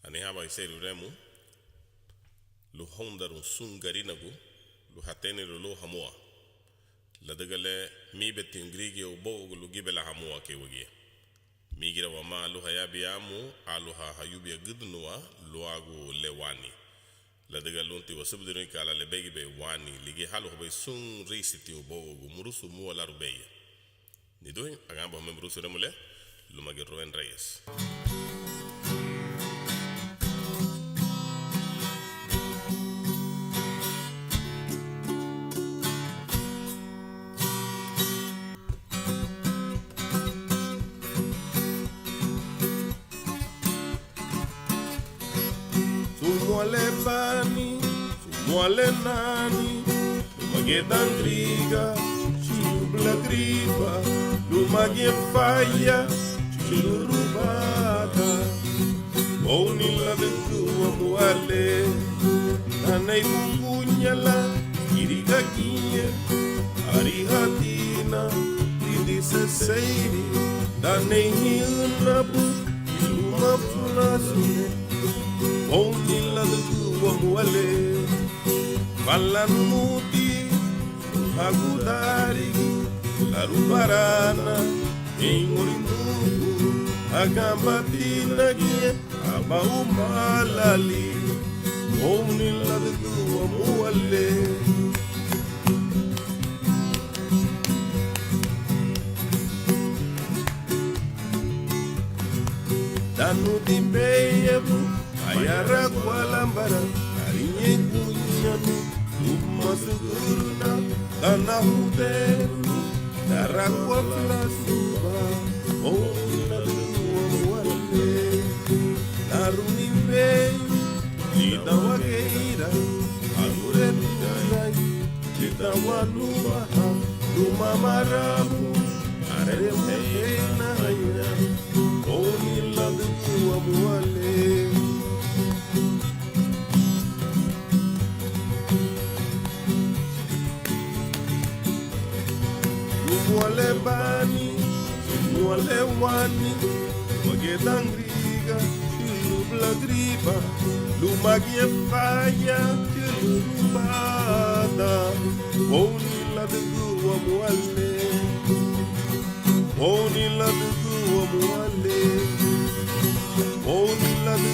Ani haba iseru remu lu hondarun sungarinagu lu hateni lu hamua ladagale mi betin grigi o bogu lu gibela hamua ke wagia migira wa ma lu hayabi amu alu ha hayubi gudnuwa lu agu lewani ladaga lunti wasubdinu kala lebegi be wani ligi halu be sun risiti o bogu murusu mu wala rubeya ni doy agamba memrusu remule lu magi Rubén Reyes. Sumuale bani, sumuale nani, lumage dangriga, chilubla gripa, lumage faya, chilurubada. Oni la de tua muale, nanay punyala, iriga kie, arihatina, didise seiri, danay hinabu, iluma funasune. Oni la de tua muale, malanuti, agudari, la rubarana, ingorinugu, agambatina gie, abaumalali. Oni la de tua muale. Danu di beyebu, ayara kualambara, arinye kunyanu, umasuguruna, dana huderu, darakwa flasuba, ona luwa muale. Naruni beyu, lida wakeira, alure nunai, lida walumaha, luma maramu, arere mehena haya, oni la de tua muale. Muale bani, muale wani, wage dangriga, chilubla gripa, lumagie faya, chilurubada, oni la de tua muale, oni la de tua muale, oni la de